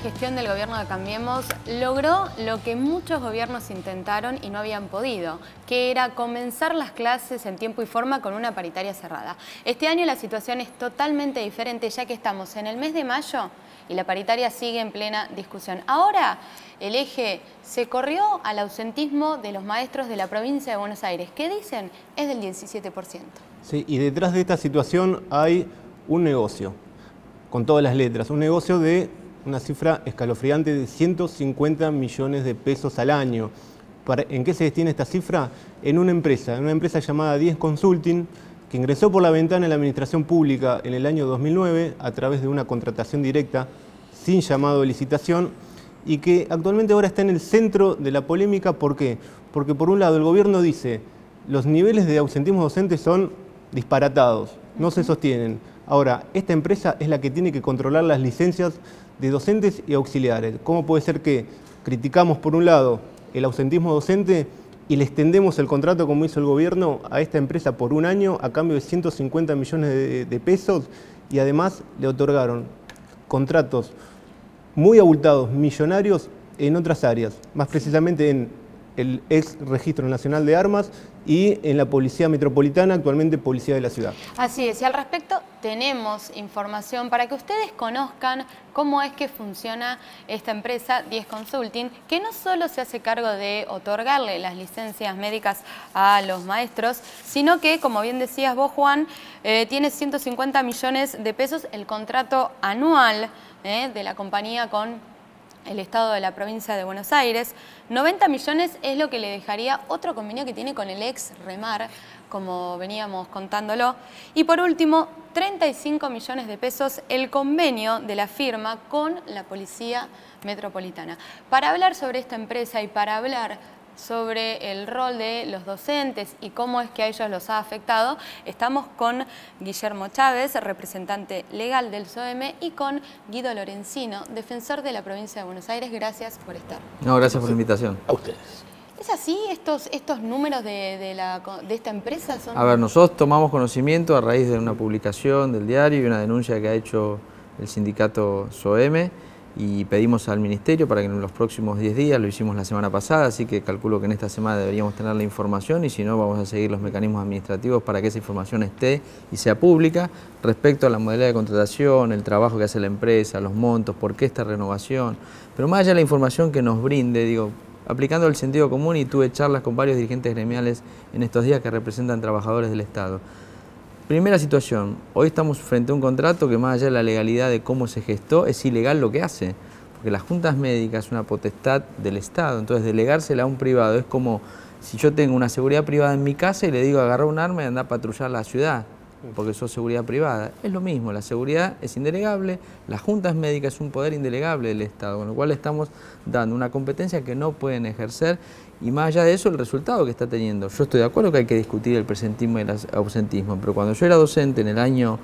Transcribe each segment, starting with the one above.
gestión del gobierno de Cambiemos logró lo que muchos gobiernos intentaron y no habían podido, que era comenzar las clases en tiempo y forma con una paritaria cerrada. Este año la situación es totalmente diferente, ya que estamos en el mes de mayo y la paritaria sigue en plena discusión. Ahora el eje se corrió al ausentismo de los maestros de la provincia de Buenos Aires, que dicen es del 17%. Sí, y detrás de esta situación hay un negocio, con todas las letras, un negocio de una cifra escalofriante de 150 millones de pesos al año. ¿En qué se destina esta cifra? En una empresa llamada 10 Consulting, que ingresó por la ventana en la administración pública en el año 2009 a través de una contratación directa sin llamado de licitación y que actualmente ahora está en el centro de la polémica. ¿Por qué? Porque por un lado el gobierno dice los niveles de ausentismo docente son disparatados, no se sostienen. Ahora, esta empresa es la que tiene que controlar las licencias de docentes y auxiliares. ¿Cómo puede ser que criticamos por un lado el ausentismo docente y le extendemos el contrato, como hizo el gobierno, a esta empresa por un año a cambio de 150 millones de pesos y además le otorgaron contratos muy abultados, millonarios en otras áreas, más precisamente en el ex Registro Nacional de Armas y en la Policía Metropolitana, actualmente Policía de la Ciudad? Así es, y al respecto tenemos información para que ustedes conozcan cómo es que funciona esta empresa 10 Consulting, que no solo se hace cargo de otorgarle las licencias médicas a los maestros, sino que, como bien decías vos, Juan, tiene 150 millones de pesos el contrato anual de la compañía con el Estado de la provincia de Buenos Aires. 90 millones es lo que le dejaría otro convenio que tiene con el ex Remar, como veníamos contándolo. Y por último, 35 millones de pesos el convenio de la firma con la Policía Metropolitana. Para hablar sobre esta empresa y para hablar sobre el rol de los docentes y cómo es que a ellos los ha afectado, estamos con Guillermo Chávez, representante legal del SOEME, y con Guido Lorenzino, defensor de la provincia de Buenos Aires. Gracias por estar. No, gracias por la invitación. A ustedes. ¿Es así? ¿Estos números de esta empresa son...? A ver, nosotros tomamos conocimiento a raíz de una publicación del diario y una denuncia que ha hecho el sindicato SOEME, y pedimos al Ministerio para que en los próximos 10 días, lo hicimos la semana pasada, así que calculo que en esta semana deberíamos tener la información, y si no vamos a seguir los mecanismos administrativos para que esa información esté y sea pública respecto a la modalidad de contratación, el trabajo que hace la empresa, los montos, por qué esta renovación. Pero más allá de la información que nos brinde, digo, aplicando el sentido común, y tuve charlas con varios dirigentes gremiales en estos días que representan trabajadores del Estado. Primera situación, hoy estamos frente a un contrato que más allá de la legalidad de cómo se gestó, es ilegal lo que hace, porque las juntas médicas es una potestad del Estado, entonces delegársela a un privado es como si yo tengo una seguridad privada en mi casa y le digo agarrar un arma y andar a patrullar la ciudad, porque eso es seguridad privada. Es lo mismo, la seguridad es indelegable, las juntas médicas es un poder indelegable del Estado, con lo cual estamos dando una competencia que no pueden ejercer, y más allá de eso el resultado que está teniendo. Yo estoy de acuerdo que hay que discutir el presentismo y el ausentismo, pero cuando yo era docente en el año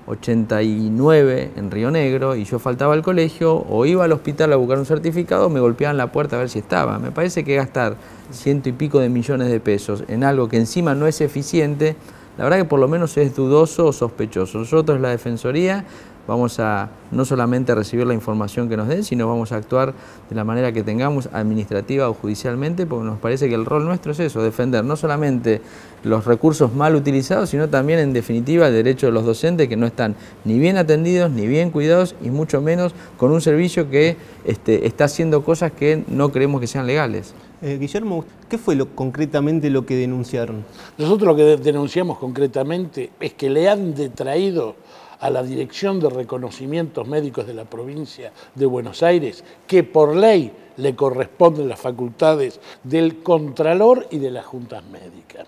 89 en Río Negro y yo faltaba al colegio o iba al hospital a buscar un certificado, me golpeaban la puerta a ver si estaba. Me parece que gastar 100 y pico de millones de pesos en algo que encima no es eficiente, la verdad que por lo menos es dudoso o sospechoso. Nosotros, la Defensoría, vamos a no solamente a recibir la información que nos den, sino vamos a actuar de la manera que tengamos, administrativa o judicialmente, porque nos parece que el rol nuestro es eso, defender no solamente los recursos mal utilizados, sino también, en definitiva, el derecho de los docentes, que no están ni bien atendidos, ni bien cuidados, y mucho menos con un servicio que está haciendo cosas que no creemos que sean legales. Guillermo, ¿qué fue concretamente lo que denunciaron? Nosotros lo que denunciamos concretamente es que le han detraído a la Dirección de Reconocimientos Médicos de la provincia de Buenos Aires, que por ley le corresponden las facultades del Contralor y de las juntas médicas.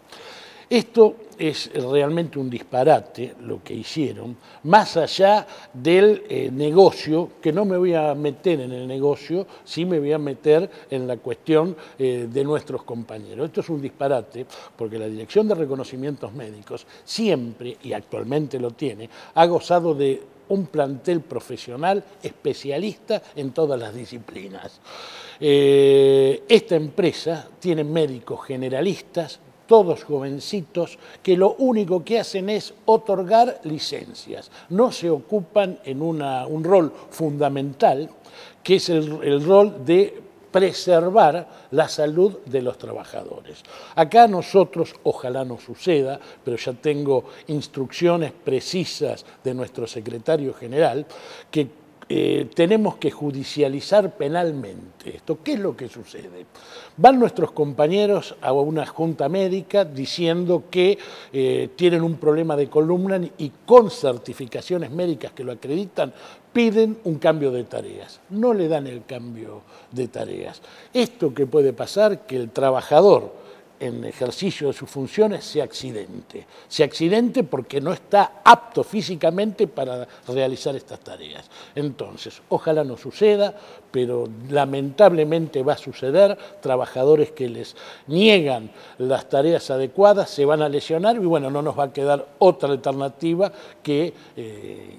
Esto es realmente un disparate lo que hicieron, más allá del negocio, que no me voy a meter en el negocio, sí me voy a meter en la cuestión de nuestros compañeros. Esto es un disparate porque la Dirección de Reconocimientos Médicos siempre, y actualmente lo tiene, ha gozado de un plantel profesional especialista en todas las disciplinas. Esta empresa tiene médicos generalistas, todos jovencitos que lo único que hacen es otorgar licencias. No se ocupan en un rol fundamental, que es el rol de preservar la salud de los trabajadores. Acá nosotros, ojalá no suceda, pero ya tengo instrucciones precisas de nuestro secretario general, que tenemos que judicializar penalmente esto. ¿Qué es lo que sucede? Van nuestros compañeros a una junta médica diciendo que tienen un problema de columna y con certificaciones médicas que lo acreditan, piden un cambio de tareas. No le dan el cambio de tareas. Esto que puede pasar, que el trabajador en ejercicio de sus funciones se accidente. Se accidente porque no está apto físicamente para realizar estas tareas. Entonces, ojalá no suceda, pero lamentablemente va a suceder. Trabajadores que les niegan las tareas adecuadas se van a lesionar y bueno, no nos va a quedar otra alternativa que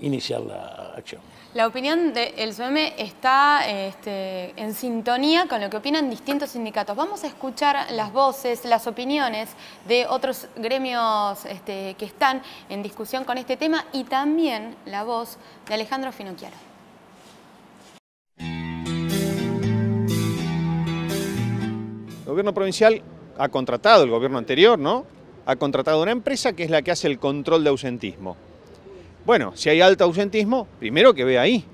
iniciar la acción. La opinión del SOEM está en sintonía con lo que opinan distintos sindicatos. Vamos a escuchar las voces, las opiniones de otros gremios que están en discusión con este tema y también la voz de Alejandro Finocchiaro. El gobierno provincial ha contratado, el gobierno anterior, ¿no? Ha contratado una empresa que es la que hace el control de ausentismo. Bueno, si hay alto ausentismo, primero que vea ahí.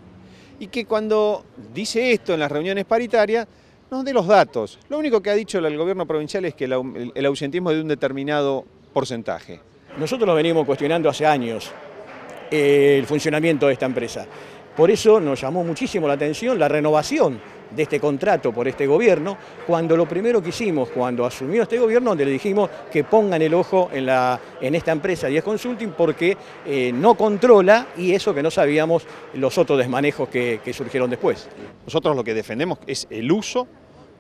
Y que cuando dice esto en las reuniones paritarias, nos dé los datos. Lo único que ha dicho el gobierno provincial es que el ausentismo es de un determinado porcentaje. Nosotros lo venimos cuestionando hace años, el funcionamiento de esta empresa. Por eso nos llamó muchísimo la atención la renovación de este contrato por este gobierno, cuando lo primero que hicimos, cuando asumió este gobierno, donde le dijimos que pongan el ojo en esta empresa 10 Consulting porque no controla y eso que no sabíamos los otros desmanejos que surgieron después. Nosotros lo que defendemos es el uso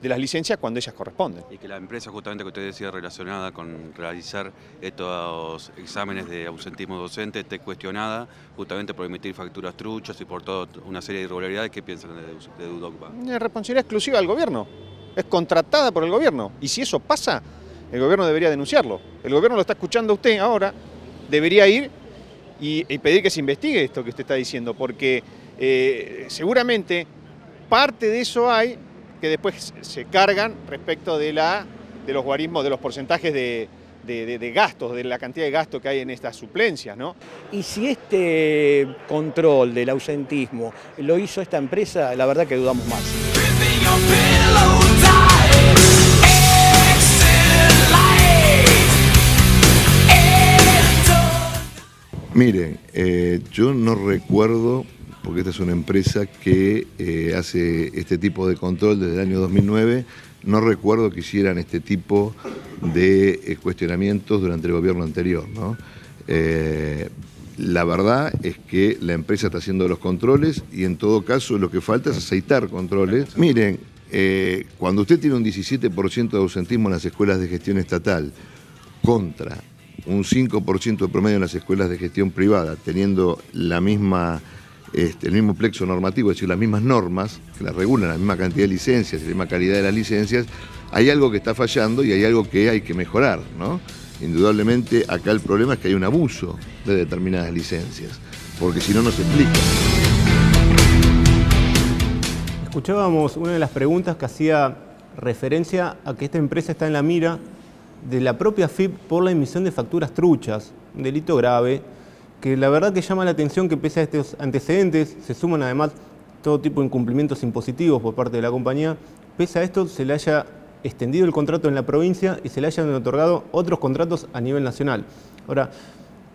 de las licencias cuando ellas corresponden. Y que la empresa justamente que usted decía relacionada con realizar estos exámenes de ausentismo docente esté cuestionada justamente por emitir facturas truchas y por toda una serie de irregularidades. ¿Qué piensan de UDOCBA? Es responsabilidad exclusiva del gobierno, es contratada por el gobierno y si eso pasa, el gobierno debería denunciarlo. El gobierno lo está escuchando a usted ahora, debería ir y pedir que se investigue esto que usted está diciendo, porque seguramente parte de eso hay que después se cargan respecto de los guarismos, de los porcentajes de gastos, de la cantidad de gastos que hay en estas suplencias, ¿no? Y si este control del ausentismo lo hizo esta empresa, la verdad que dudamos más. Miren, yo no recuerdo, porque esta es una empresa que hace este tipo de control desde el año 2009, no recuerdo que hicieran este tipo de cuestionamientos durante el gobierno anterior, ¿no? La verdad es que la empresa está haciendo los controles y en todo caso lo que falta es aceitar controles. Miren, cuando usted tiene un 17% de ausentismo en las escuelas de gestión estatal contra un 5% de promedio en las escuelas de gestión privada, teniendo la misma, el mismo plexo normativo, es decir, las mismas normas que las regulan, la misma cantidad de licencias y la misma calidad de las licencias, hay algo que está fallando y hay algo que hay que mejorar, ¿no? Indudablemente acá el problema es que hay un abuso de determinadas licencias, porque si no, no se explica. Escuchábamos una de las preguntas que hacía referencia a que esta empresa está en la mira de la propia FIP por la emisión de facturas truchas, un delito grave, que la verdad que llama la atención que pese a estos antecedentes, se suman además todo tipo de incumplimientos impositivos por parte de la compañía, pese a esto se le haya extendido el contrato en la provincia y se le hayan otorgado otros contratos a nivel nacional. Ahora,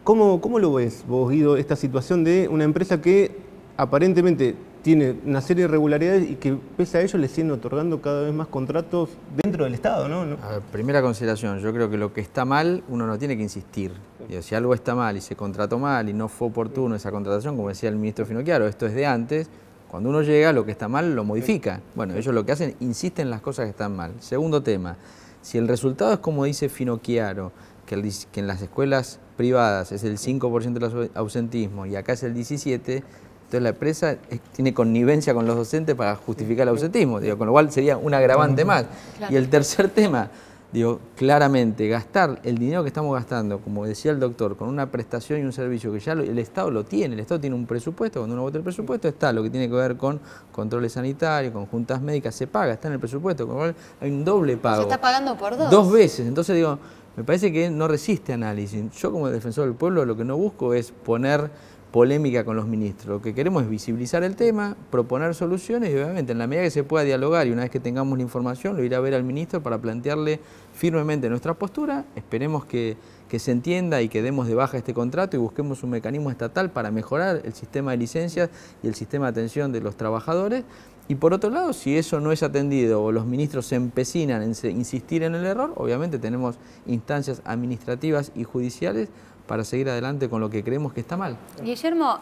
¿cómo lo ves vos, Guido, esta situación de una empresa que aparentemente tiene una serie de irregularidades y que pese a ello le siguen otorgando cada vez más contratos dentro del Estado, ¿no? A ver, primera consideración, yo creo que lo que está mal uno no tiene que insistir. Digo, si algo está mal y se contrató mal y no fue oportuno esa contratación, como decía el ministro Finocchiaro, esto es de antes, cuando uno llega lo que está mal lo modifica. Bueno, ellos lo que hacen, insisten en las cosas que están mal. Segundo tema, si el resultado es como dice Finocchiaro, que en las escuelas privadas es el 5% del ausentismo y acá es el 17%, entonces la empresa tiene connivencia con los docentes para justificar el ausentismo, digo, con lo cual sería un agravante más. Claro. Y el tercer tema, Digo, claramente, gastar el dinero que estamos gastando, como decía el doctor, con una prestación y un servicio que ya el Estado lo tiene. El Estado tiene un presupuesto, cuando uno vota el presupuesto está lo que tiene que ver con controles sanitarios, con juntas médicas, se paga, está en el presupuesto, con lo cual hay un doble pago. Se está pagando por dos. 2 veces, entonces digo, me parece que no resiste análisis. Yo como defensor del pueblo lo que no busco es poner polémica con los ministros. Lo que queremos es visibilizar el tema, proponer soluciones y obviamente en la medida que se pueda dialogar y una vez que tengamos la información lo iré a ver al ministro para plantearle firmemente nuestra postura. Esperemos que se entienda y que demos de baja este contrato y busquemos un mecanismo estatal para mejorar el sistema de licencias y el sistema de atención de los trabajadores. Y por otro lado, si eso no es atendido o los ministros se empecinan en insistir en el error, obviamente tenemos instancias administrativas y judiciales para seguir adelante con lo que creemos que está mal. Guillermo,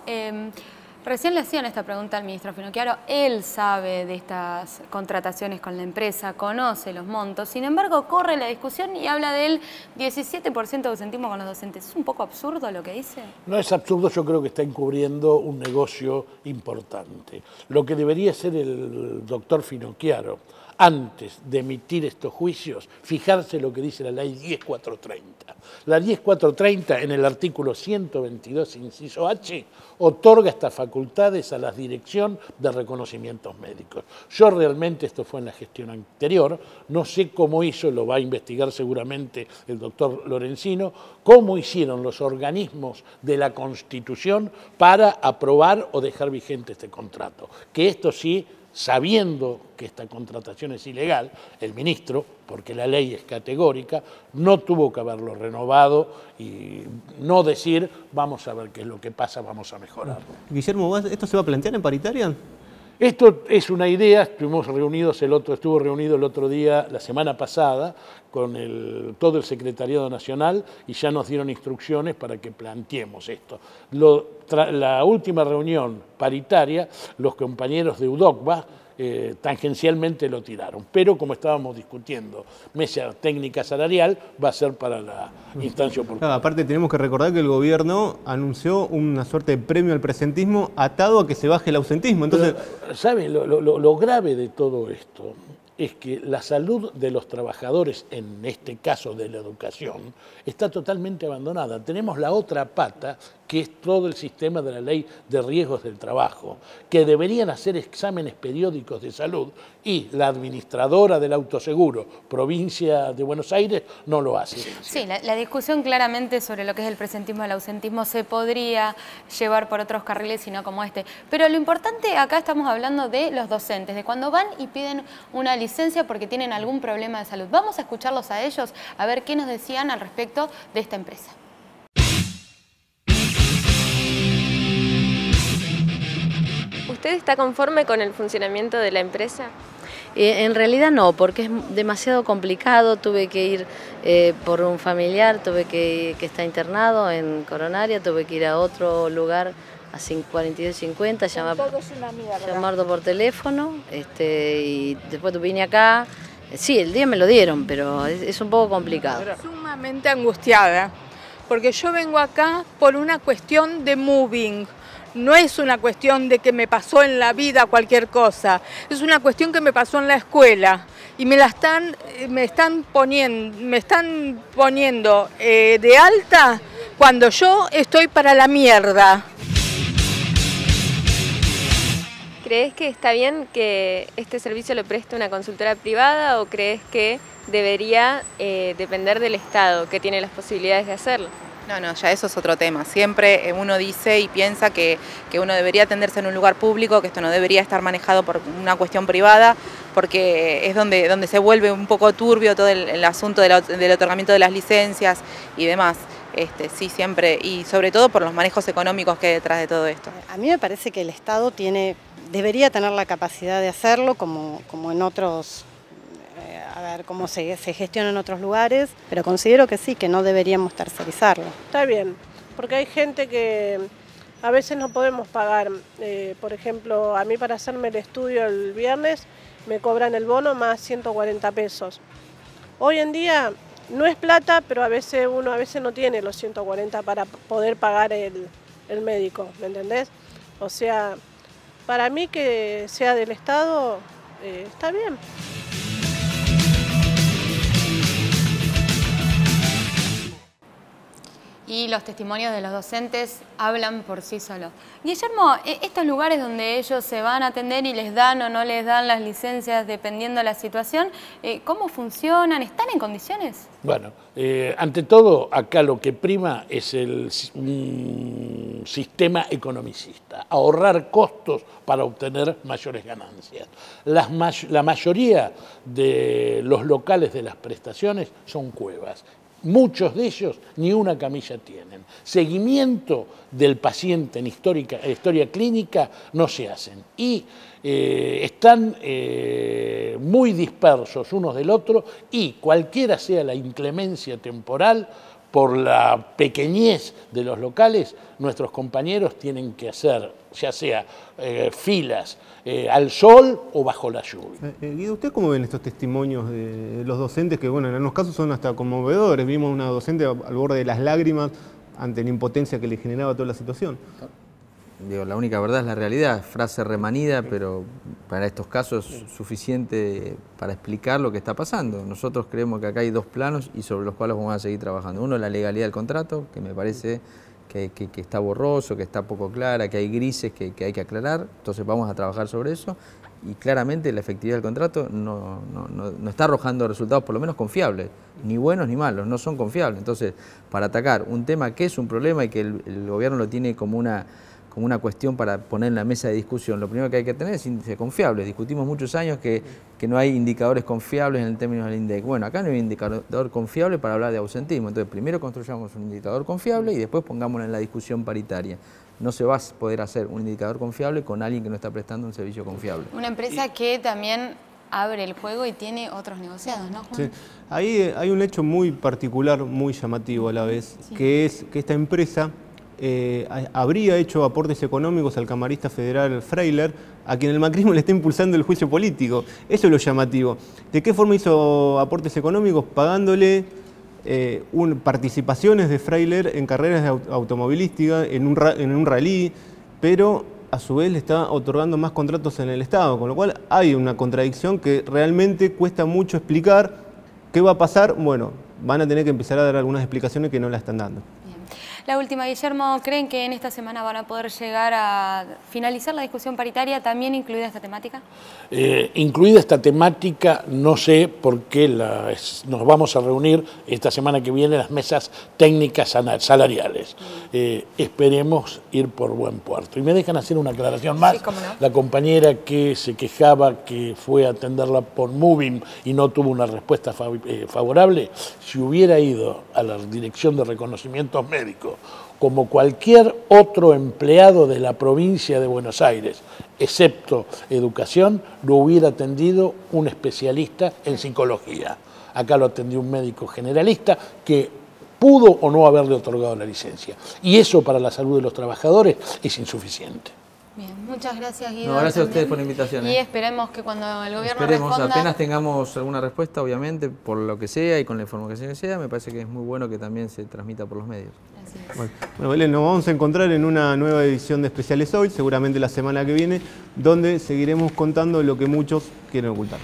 recién le hacían esta pregunta al ministro Finocchiaro. Él sabe de estas contrataciones con la empresa, conoce los montos, sin embargo corre la discusión y habla del 17% de ausentismo con los docentes. ¿Es un poco absurdo lo que dice? No es absurdo, yo creo que está encubriendo un negocio importante. Lo que debería ser el doctor Finocchiaro, antes de emitir estos juicios, fijarse lo que dice la ley 10430. La 10430, en el artículo 122, inciso H, otorga estas facultades a la Dirección de Reconocimientos Médicos. Yo realmente, esto fue en la gestión anterior, no sé cómo hizo, lo va a investigar seguramente el doctor Lorenzino, cómo hicieron los organismos de la Constitución para aprobar o dejar vigente este contrato. Que esto sí, sabiendo que esta contratación es ilegal, el ministro, porque la ley es categórica, no tuvo que haberlo renovado y no decir, vamos a ver qué es lo que pasa, vamos a mejorar. Guillermo, ¿esto se va a plantear en paritaria? Esto es una idea, estuvo reunido el otro día, la semana pasada, con todo el Secretariado Nacional y ya nos dieron instrucciones para que planteemos esto. La última reunión paritaria, los compañeros de UDOCBA tangencialmente lo tiraron, pero como estábamos discutiendo mesa técnica salarial, va a ser para la instancia oportuna. Aparte tenemos que recordar que el gobierno anunció una suerte de premio al presentismo atado a que se baje el ausentismo. Entonces, ¿saben? Lo grave de todo esto es que la salud de los trabajadores, en este caso de la educación, está totalmente abandonada. Tenemos la otra pata, que es todo el sistema de la ley de riesgos del trabajo, que deberían hacer exámenes periódicos de salud y la administradora del autoseguro, provincia de Buenos Aires, no lo hace. Sí, la discusión claramente sobre lo que es el presentismo y el ausentismo se podría llevar por otros carriles y no como este. Pero lo importante acá estamos hablando de los docentes, de cuando van y piden una licencia porque tienen algún problema de salud. Vamos a escucharlos a ellos, a ver qué nos decían al respecto de esta empresa. ¿Usted está conforme con el funcionamiento de la empresa? En realidad no, porque es demasiado complicado. Tuve que ir por un familiar, que está internado en Coronaria, tuve que ir a otro lugar a 42.50, llamarlo por teléfono, y después vine acá. Sí, el día me lo dieron, pero es un poco complicado. Sumamente angustiada, porque yo vengo acá por una cuestión de moving. No es una cuestión de que me pasó en la vida cualquier cosa, es una cuestión que me pasó en la escuela y me están poniendo de alta cuando yo estoy para la mierda. ¿Crees que está bien que este servicio lo preste una consultora privada o crees que debería depender del Estado, que tiene las posibilidades de hacerlo? No, ya eso es otro tema. Siempre uno dice y piensa que uno debería atenderse en un lugar público, que esto no debería estar manejado por una cuestión privada, porque es donde se vuelve un poco turbio todo el asunto del otorgamiento de las licencias y demás. Sí, siempre, y sobre todo por los manejos económicos que hay detrás de todo esto. A mí me parece que el Estado debería tener la capacidad de hacerlo, como en otros... a ver cómo se gestiona en otros lugares, pero considero que sí, que no deberíamos tercerizarlo. Está bien, porque hay gente que a veces no podemos pagar. Por ejemplo, a mí para hacerme el estudio el viernes me cobran el bono más 140 pesos. Hoy en día no es plata, pero uno a veces no tiene los 140 para poder pagar el médico, ¿me entendés? O sea, para mí que sea del Estado está bien. y los testimonios de los docentes hablan por sí solos. Guillermo, estos lugares donde ellos se van a atender y les dan o no les dan las licencias dependiendo de la situación, ¿cómo funcionan? ¿Están en condiciones? Bueno, ante todo, acá lo que prima es el sistema economicista, ahorrar costos para obtener mayores ganancias. La mayoría de los locales de las prestaciones son cuevas. Muchos de ellos ni una camilla tienen. Seguimiento del paciente en historia clínica no se hacen. Y están muy dispersos unos del otro y cualquiera sea la inclemencia temporal, por la pequeñez de los locales, nuestros compañeros tienen que hacer, ya sea filas al sol o bajo la lluvia. Guido, ¿usted cómo ven estos testimonios de los docentes que, bueno, en algunos casos son hasta conmovedores? Vimos una docente al borde de las lágrimas ante la impotencia que le generaba toda la situación. Digo, la única verdad es la realidad, frase remanida, pero para estos casos suficiente para explicar lo que está pasando. Nosotros creemos que acá hay dos planos y sobre los cuales vamos a seguir trabajando. Uno, la legalidad del contrato, que me parece que está borroso, que está poco clara, que hay grises que hay que aclarar, entonces vamos a trabajar sobre eso. Y claramente la efectividad del contrato no está arrojando resultados por lo menos confiables, ni buenos ni malos, no son confiables. Entonces, para atacar un tema que es un problema y que el gobierno lo tiene como una cuestión para poner en la mesa de discusión, lo primero que hay que tener es índices confiables. Discutimos muchos años que no hay indicadores confiables en el término del INDEC. Bueno, acá no hay un indicador confiable para hablar de ausentismo. Entonces, primero construyamos un indicador confiable y después pongámoslo en la discusión paritaria. No se va a poder hacer un indicador confiable con alguien que no está prestando un servicio confiable. Una empresa que también abre el juego y tiene otros negociados, ¿no, Juan? Sí. Ahí hay un hecho muy particular, muy llamativo a la vez, sí, que es que esta empresa habría hecho aportes económicos al camarista federal Freiler, a quien el macrismo le está impulsando el juicio político. Eso es lo llamativo. ¿De qué forma hizo aportes económicos? Pagándole participaciones de Freiler en carreras de automovilística, en un rally, pero a su vez le está otorgando más contratos en el Estado, con lo cual hay una contradicción que realmente cuesta mucho explicar. ¿Qué va a pasar? Bueno, van a tener que empezar a dar algunas explicaciones que no la están dando. La última, Guillermo, ¿creen que en esta semana van a poder llegar a finalizar la discusión paritaria, también incluida esta temática? Incluida esta temática, no sé, porque nos vamos a reunir esta semana que viene en las mesas técnicas salariales. Esperemos ir por buen puerto. Y me dejan hacer una aclaración más. Sí, ¿cómo no? La compañera que se quejaba que fue a atenderla por Moving y no tuvo una respuesta favorable, si hubiera ido a la Dirección de Reconocimientos Médicos como cualquier otro empleado de la provincia de Buenos Aires, excepto educación, lo hubiera atendido un especialista en psicología. Acá lo atendió un médico generalista que pudo o no haberle otorgado la licencia. Y eso para la salud de los trabajadores es insuficiente. Bien, muchas gracias, Guido. No, gracias a ustedes por la invitación. Y esperemos que cuando el gobierno responda... apenas tengamos alguna respuesta, obviamente, por lo que sea y con la información que sea, me parece que es muy bueno que también se transmita por los medios. Bueno, Belén, nos vamos a encontrar en una nueva edición de Especiales Hoy, seguramente la semana que viene, donde seguiremos contando lo que muchos quieren ocultar.